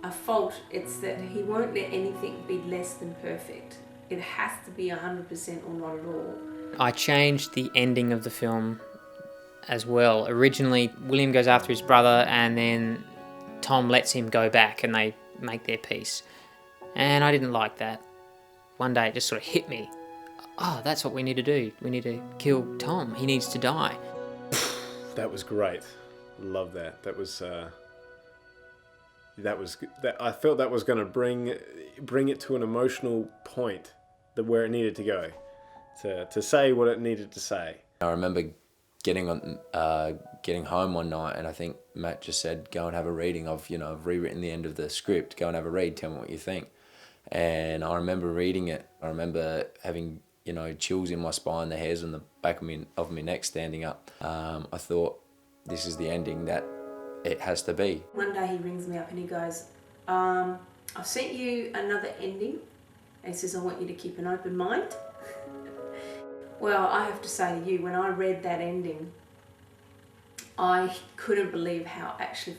a fault, it's that he won't let anything be less than perfect. It has to be 100% or not at all. I changed the ending of the film as well. Originally, William goes after his brother and then Tom lets him go back and they make their peace. And I didn't like that. One day it just sort of hit me. Oh, that's what we need to do. We need to kill Tom. He needs to die. That was great. Love that. That was I felt that was going to bring it to an emotional point where it needed to go, to say what it needed to say. I remember getting home one night, and I think Matt just said, go and have a reading. I've rewritten the end of the script. Go and have a read. Tell me what you think. And I remember reading it. I remember having, chills in my spine, the hairs on the back of my neck standing up. I thought, this is the ending that it has to be. One day he rings me up and he goes, I've sent you another ending. And he says, I want you to keep an open mind. Well, I have to say to you, when I read that ending, I couldn't believe how actually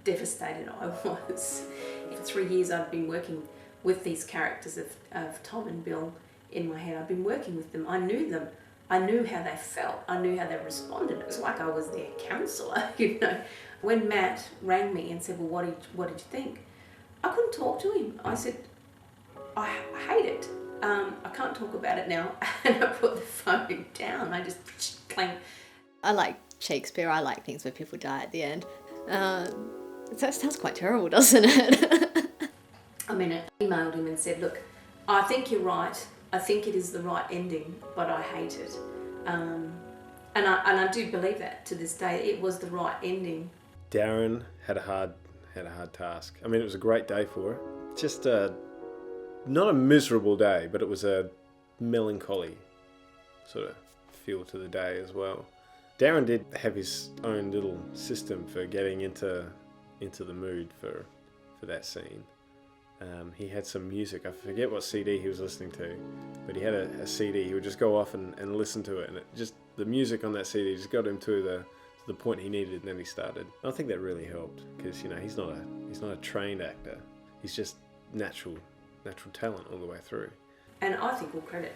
devastated I was. For 3 years I'd been working with these characters of Tom and Bill in my head. I've been working with them. I knew them. I knew how they felt. I knew how they responded. It was like I was their counsellor, When Matt rang me and said, well, what did you think? I couldn't talk to him. I said, I hate it. I can't talk about it now. And I put the phone down. I just clang. I like Shakespeare. I like things where people die at the end. That sounds quite terrible, doesn't it? I emailed him and said, look, I think you're right. I think it is the right ending, but I hate it. And I do believe that to this day. It was the right ending. Darren had a hard task. It was a great day for her. Just not a miserable day, but it was a melancholy sort of feel to the day as well. Darren did have his own little system for getting into the mood for that scene. He had some music. I forget what CD he was listening to, but he had a CD. He would just go off and listen to it, and the music on that CD just got him to the point he needed, and then he started. I think that really helped because he's not a trained actor. He's just natural talent all the way through. And I think all credit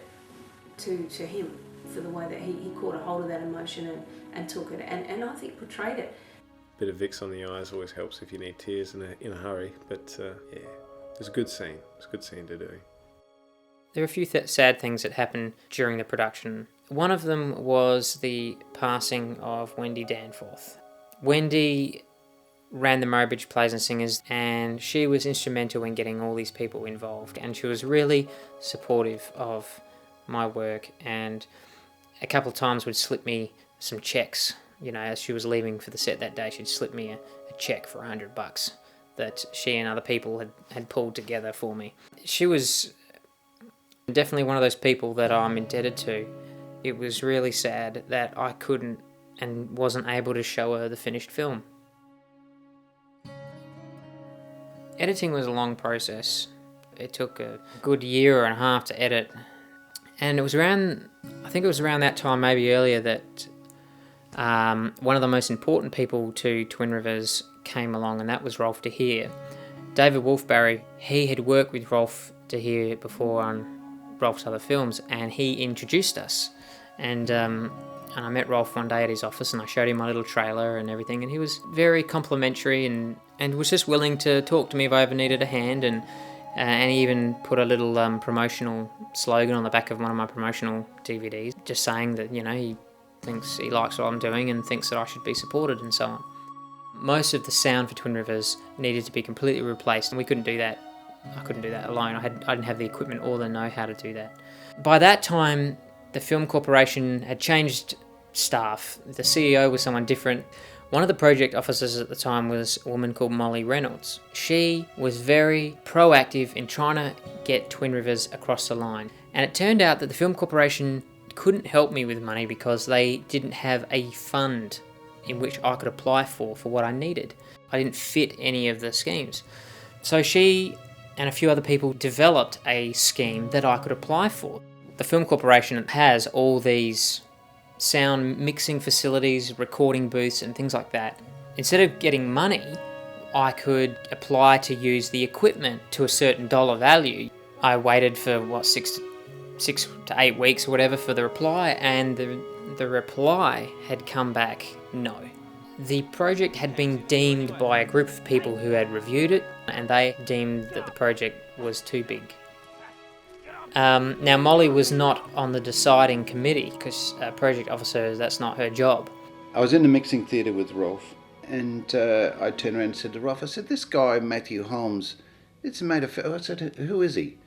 to him for the way that he caught a hold of that emotion and took it and I think portrayed it. Bit of Vicks on the eyes always helps if you need tears in a hurry, but yeah, it was a good scene. It was a good scene to do. There are a few sad things that happened during the production. One of them was the passing of Wendy Danforth. Wendy ran the Murray Plays and Singers, and she was instrumental in getting all these people involved, and she was really supportive of my work, and a couple of times would slip me some checks. As she was leaving for the set that day, she'd slip me a check for $100 that she and other people had pulled together for me. She was definitely one of those people that I'm indebted to. It was really sad that I couldn't and wasn't able to show her the finished film. Editing was a long process. It took a good year and a half to edit. And I think it was around that time, maybe earlier, that one of the most important people to Twin Rivers came along, and that was Rolf de Heer. David Wolfbarry, he had worked with Rolf de Heer before on Rolf's other films, and he introduced us. And I met Rolf one day at his office, and I showed him my little trailer and everything, and he was very complimentary and was just willing to talk to me if I ever needed a hand, and he even put a little promotional slogan on the back of one of my promotional DVDs, just saying that, he thinks he likes what I'm doing and thinks that I should be supported and so on. Most of the sound for Twin Rivers needed to be completely replaced, and we couldn't do that. I couldn't do that alone. I didn't have the equipment or the know-how to do that. By that time, the film corporation had changed staff. The CEO was someone different. One of the project officers at the time was a woman called Molly Reynolds. She was very proactive in trying to get Twin Rivers across the line. And it turned out that the film corporation couldn't help me with money because they didn't have a fund in which I could apply for what I needed. I didn't fit any of the schemes. So she and a few other people developed a scheme that I could apply for. The film corporation has all these sound mixing facilities, recording booths and things like that. Instead of getting money, I could apply to use the equipment to a certain dollar value. I waited for 6 to 8 weeks or whatever for the reply, and the reply had come back no. The project had been deemed by a group of people who had reviewed it, and they deemed that the project was too big. Now Molly was not on the deciding committee because project officer, that's not her job. I was in the mixing theatre with Rolf, and I turned around and said to Rolf, I said, this guy, Matthew Holmes, it's made a film. I said, who is he?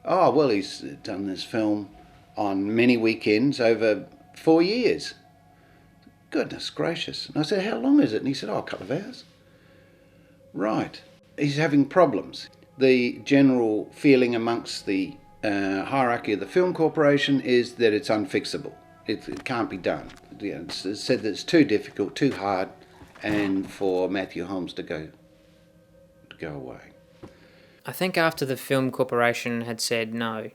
Oh, well, he's done this film on many weekends over 4 years. Goodness gracious. And I said, how long is it? And he said, oh, a couple of hours. Right. He's having problems. The general feeling amongst the hierarchy of the film corporation is that it's unfixable. It can't be done. It's said that it's too difficult, too hard, and for Matthew Holmes to go away. I think after the film corporation had said no,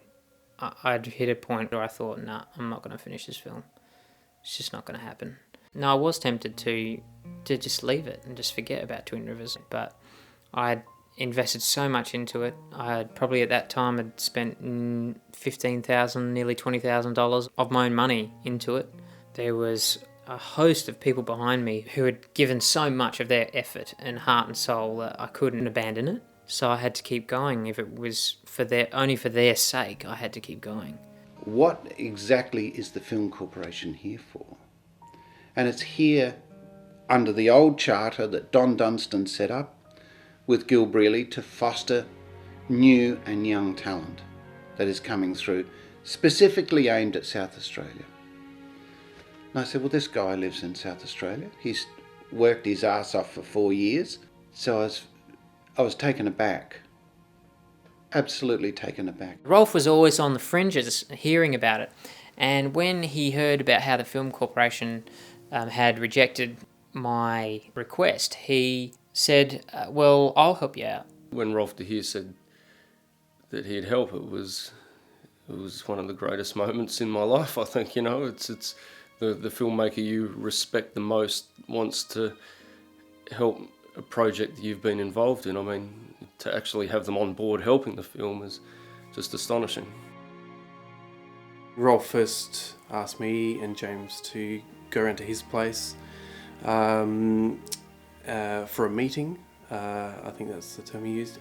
I'd hit a point where I thought, nah, I'm not going to finish this film. It's just not going to happen. No, I was tempted to just leave it and just forget about Twin Rivers, but I'd invested so much into it. I had probably at that time had spent $15,000, nearly $20,000 of my own money into it. There was a host of people behind me who had given so much of their effort and heart and soul that I couldn't abandon it. So I had to keep going. If it was only for their sake, I had to keep going. What exactly is the Film Corporation here for? And it's here under the old charter that Don Dunstan set up with Gil Brealey to foster new and young talent that is coming through, specifically aimed at South Australia. And I said, well, this guy lives in South Australia. He's worked his ass off for 4 years. So I was taken aback. Absolutely taken aback. Rolf was always on the fringes hearing about it. And when he heard about how the Film Corporation had rejected my request, he said, well, I'll help you out. When Rolf de Heer said that he'd help, it was one of the greatest moments in my life, I think. It's the filmmaker you respect the most wants to help a project that you've been involved in. I mean, to actually have them on board helping the film is just astonishing. Rolf first asked me and James to go around to his place for a meeting. I think that's the term he used.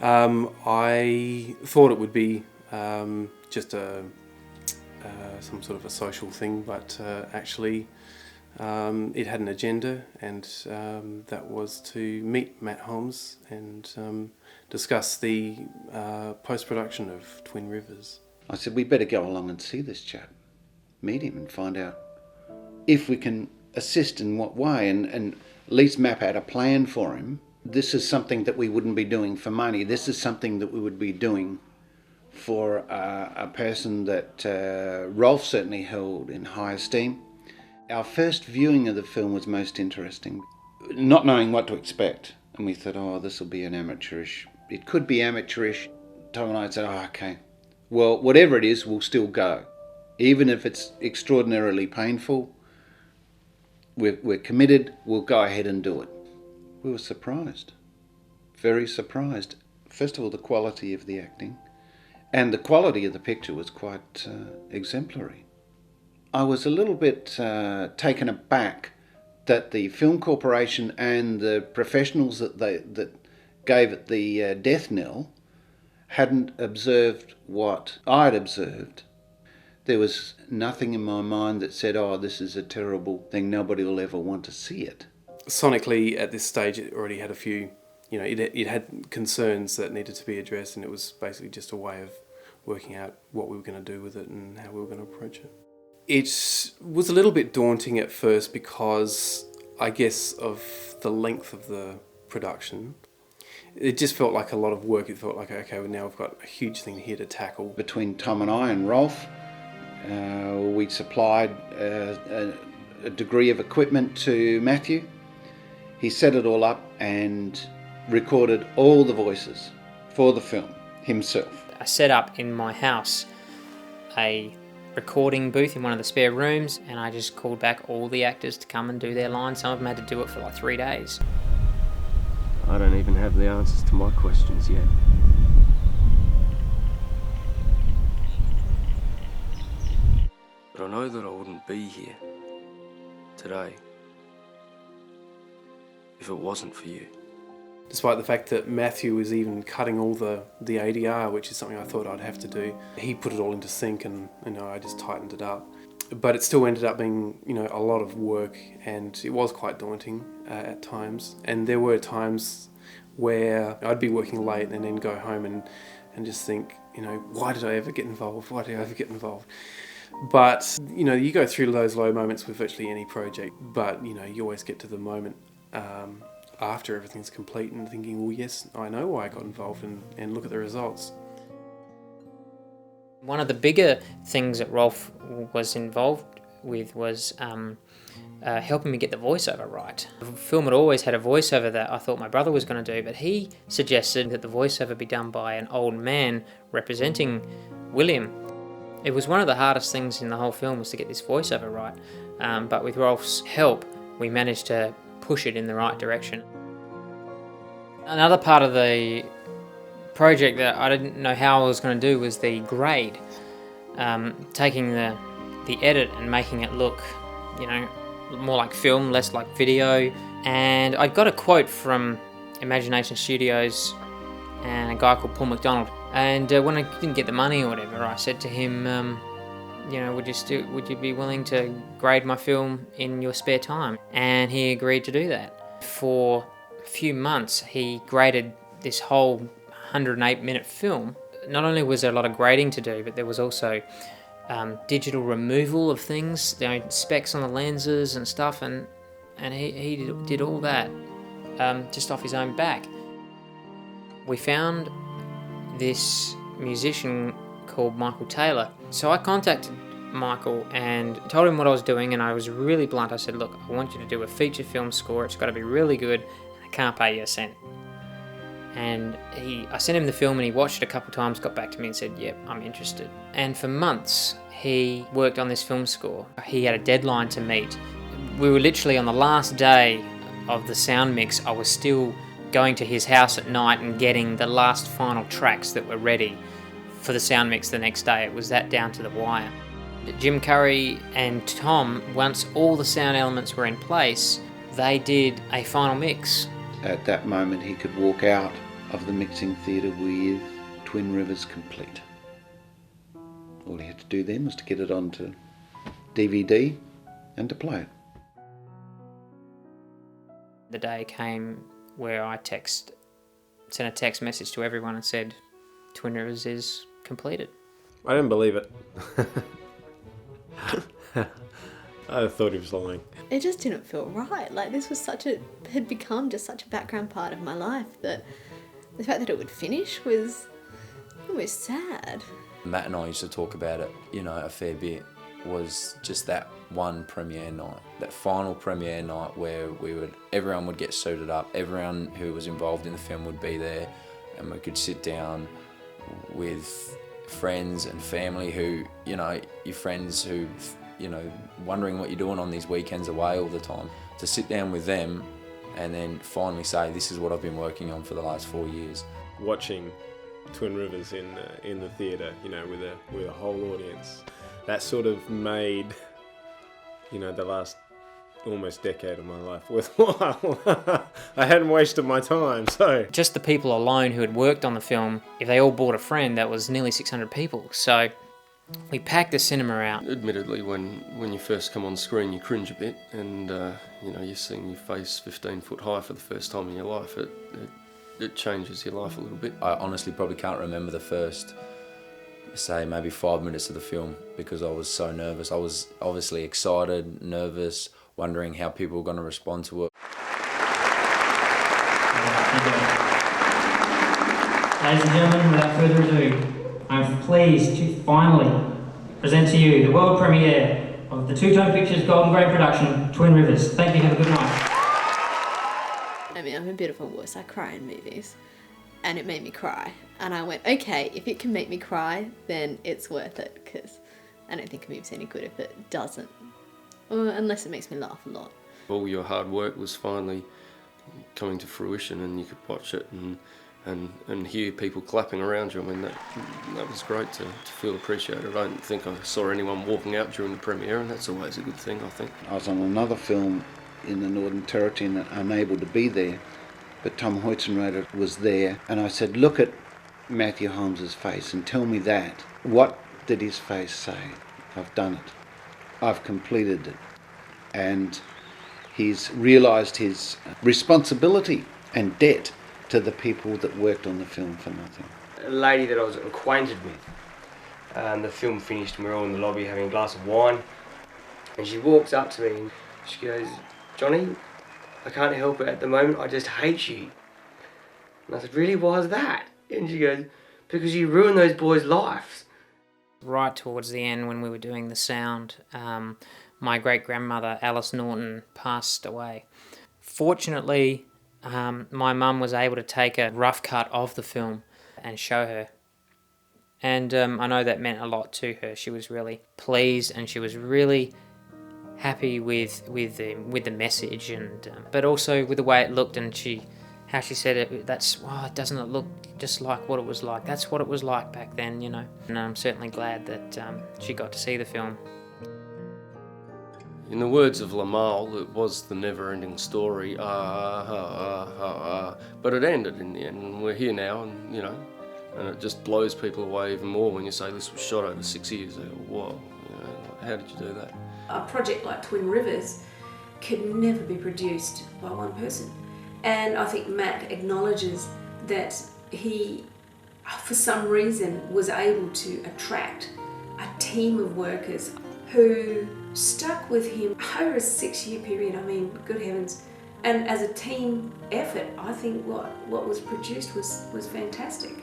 I thought it would be just some sort of a social thing, but actually it had an agenda, and that was to meet Matt Holmes and discuss the post-production of Twin Rivers. I said, we better go along and see this chap, meet him and find out if we can assist in what way, and at least map out a plan for him. This is something that we wouldn't be doing for money. This is something that we would be doing for a person that Rolf certainly held in high esteem. Our first viewing of the film was most interesting, not knowing what to expect. And we thought, oh, this will be an amateurish. It could be amateurish. Tom and I said, oh, okay. Well, whatever it is, we'll still go. Even if it's extraordinarily painful, we're committed, we'll go ahead and do it. We were surprised, very surprised. First of all, the quality of the acting, and the quality of the picture was quite exemplary. I was a little bit taken aback that the Film Corporation and the professionals that gave it the death knell hadn't observed what I'd observed. There was nothing in my mind that said, oh, this is a terrible thing, nobody will ever want to see it. Sonically, at this stage, it already had a few, it had concerns that needed to be addressed, and it was basically just a way of working out what we were going to do with it and how we were going to approach it. It was a little bit daunting at first because, I guess, of the length of the production. It just felt like a lot of work. It felt like, okay, well, now we've got a huge thing here to tackle. Between Tom and I and Rolf, we supplied a degree of equipment to Matthew. He set it all up and recorded all the voices for the film himself. I set up in my house a recording booth in one of the spare rooms, and I just called back all the actors to come and do their lines. Some of them had to do it for like 3 days. I don't even have the answers to my questions yet. But I know that I wouldn't be here today if it wasn't for you. Despite the fact that Matthew was even cutting all the ADR, which is something I thought I'd have to do, he put it all into sync, and I just tightened it up. But it still ended up being a lot of work, and it was quite daunting at times. And there were times where I'd be working late and then go home and just think, why did I ever get involved? Why did I ever get involved? But, you know, you go through those low moments with virtually any project, but, you know, you always get to the moment after everything's complete and thinking, well, yes, I know why I got involved, and look at the results. One of the bigger things that Rolf was involved with was helping me get the voiceover right. The film had always had a voiceover that I thought my brother was going to do, but he suggested that the voiceover be done by an old man representing William. It was one of the hardest things in the whole film, was to get this voiceover right, but with Rolf's help we managed to push it in the right direction. Another part of the project that I didn't know how I was going to do was the grade, taking the edit and making it look, you know, more like film, less like video. And I got a quote from Imagination Studios and a guy called Paul McDonald, and when I didn't get the money or whatever, I said to him, you know, would you be willing to grade my film in your spare time? And he agreed to do that. For a few months he graded this whole 108-minute film. Not only was there a lot of grading to do, but there was also digital removal of things, you know, specs on the lenses and stuff, and he did all that just off his own back. We found this musician called Michael Taylor. So I contacted Michael and told him what I was doing, and I was really blunt. I said, look, I want you to do a feature film score. It's got to be really good, and I can't pay you a cent. And I sent him the film, and he watched it a couple of times, got back to me and said, yep, I'm interested. And for months he worked on this film score. He had a deadline to meet. We were literally on the last day of the sound mix. I was still going to his house at night and getting the last final tracks that were ready for the sound mix the next day. It was that down to the wire. Jim Curry and Tom, once all the sound elements were in place, they did a final mix. At that moment he could walk out of the mixing theatre with Twin Rivers complete. All he had to do then was to get it onto DVD and to play it. The day came where I sent a text message to everyone and said, Twin Rivers is completed. I didn't believe it. I thought he was lying. It just didn't feel right. Like, this was had become just such a background part of my life that the fact that it would finish was almost sad. Matt and I used to talk about it, you know, a fair bit. Was just that one premiere night, that final premiere night where everyone would get suited up, everyone who was involved in the film would be there, and we could sit down with friends and family who, you know, your friends who, you know, wondering what you're doing on these weekends away all the time, to sit down with them and then finally say, this is what I've been working on for the last 4 years. Watching Twin Rivers in the theatre, you know, with a whole audience, that sort of made, you know, the last almost decade of my life worthwhile. I hadn't wasted my time, so. Just the people alone who had worked on the film, if they all brought a friend, that was nearly 600 people. So we packed the cinema out. Admittedly, when you first come on screen, you cringe a bit, and you know, you're seeing your face 15 foot high for the first time in your life. It changes your life a little bit. I honestly probably can't remember the first, say, maybe 5 minutes of the film because I was so nervous. I was obviously excited, nervous, wondering how people were going to respond to it. Ladies and gentlemen, without further ado, I'm pleased to finally present to you the world premiere of the Two Tone Pictures Golden Grade production, Twin Rivers. Thank you, have a good night. I mean, I'm a bit of a wuss. I cry in movies, and it made me cry. And I went, okay, if it can make me cry, then it's worth it, because I don't think a movie's any good if it doesn't. Unless it makes me laugh a lot. All your hard work was finally coming to fruition, and you could watch it and hear people clapping around you. I mean, that was great to feel appreciated. I don't think I saw anyone walking out during the premiere, and that's always a good thing, I think. I was on another film in the Northern Territory and unable to be there, but Tom Hoytzenrader was there, and I said, look at Matthew Holmes' face and tell me that. What did his face say? I've done it. I've completed it. And he's realised his responsibility and debt to the people that worked on the film for nothing. A lady that I was acquainted with The film finished and we were all in the lobby having a glass of wine. And she walks up to me and she goes, "Johnny, I can't help it at the moment, I just hate you." And I said, "Really, why is that?" And she goes, "Because you ruined those boys' lives." Right towards the end when we were doing the sound, my great-grandmother, Alice Norton, passed away. Fortunately, my mum was able to take a rough cut of the film and show her. And I know that meant a lot to her. She was really pleased and she was really happy with the message, and but also with the way it looked, and how she said it. Doesn't it look just like what it was like? That's what it was like back then, you know. And I'm certainly glad that she got to see the film. In the words of Lamal, it was the never-ending story, but it ended in the end, and we're here now, and you know, and it just blows people away even more when you say this was shot over 6 years. They go, "Whoa, you know, how did you do that?" A project like Twin Rivers could never be produced by one person. And I think Matt acknowledges that he, for some reason, was able to attract a team of workers who stuck with him over a 6-year period. I mean, good heavens. And as a team effort, I think what was produced was fantastic.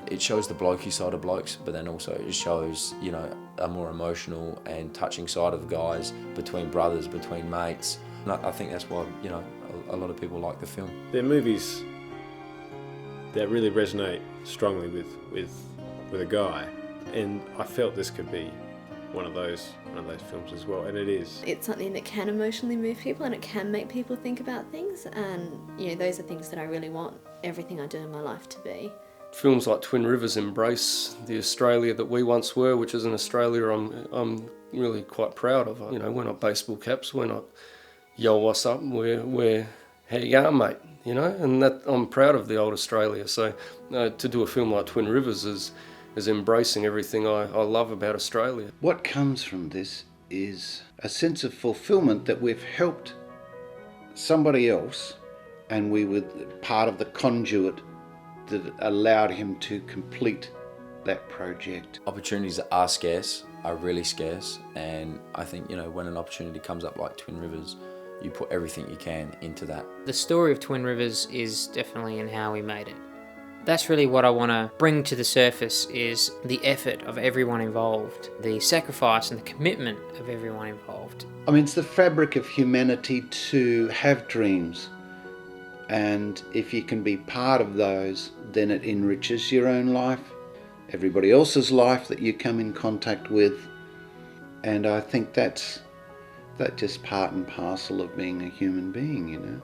It shows the blokey side of blokes, but then also it shows, you know, a more emotional and touching side of guys, between brothers, between mates. And I think that's why, you know, a lot of people like the film. They're movies that really resonate strongly with a guy, and I felt this could be one of those films as well, and it is. It's something that can emotionally move people, and it can make people think about things, and you know, those are things that I really want everything I do in my life to be. Films like Twin Rivers embrace the Australia that we once were, which is an Australia I'm really quite proud of. You know, we're not baseball caps, we're not yo what's up, we're how you going, mate, you know, and that I'm proud of the old Australia. So to do a film like Twin Rivers is embracing everything I love about Australia. What comes from this is a sense of fulfilment that we've helped somebody else, and we were part of the conduit that allowed him to complete that project. Opportunities are scarce, are really scarce, and I think, you know, when an opportunity comes up like Twin Rivers, you put everything you can into that. The story of Twin Rivers is definitely in how we made it. That's really what I want to bring to the surface, is the effort of everyone involved, the sacrifice and the commitment of everyone involved. I mean, it's the fabric of humanity to have dreams, and if you can be part of those, then it enriches your own life, everybody else's life that you come in contact with, and I think that's just part and parcel of being a human being, you know.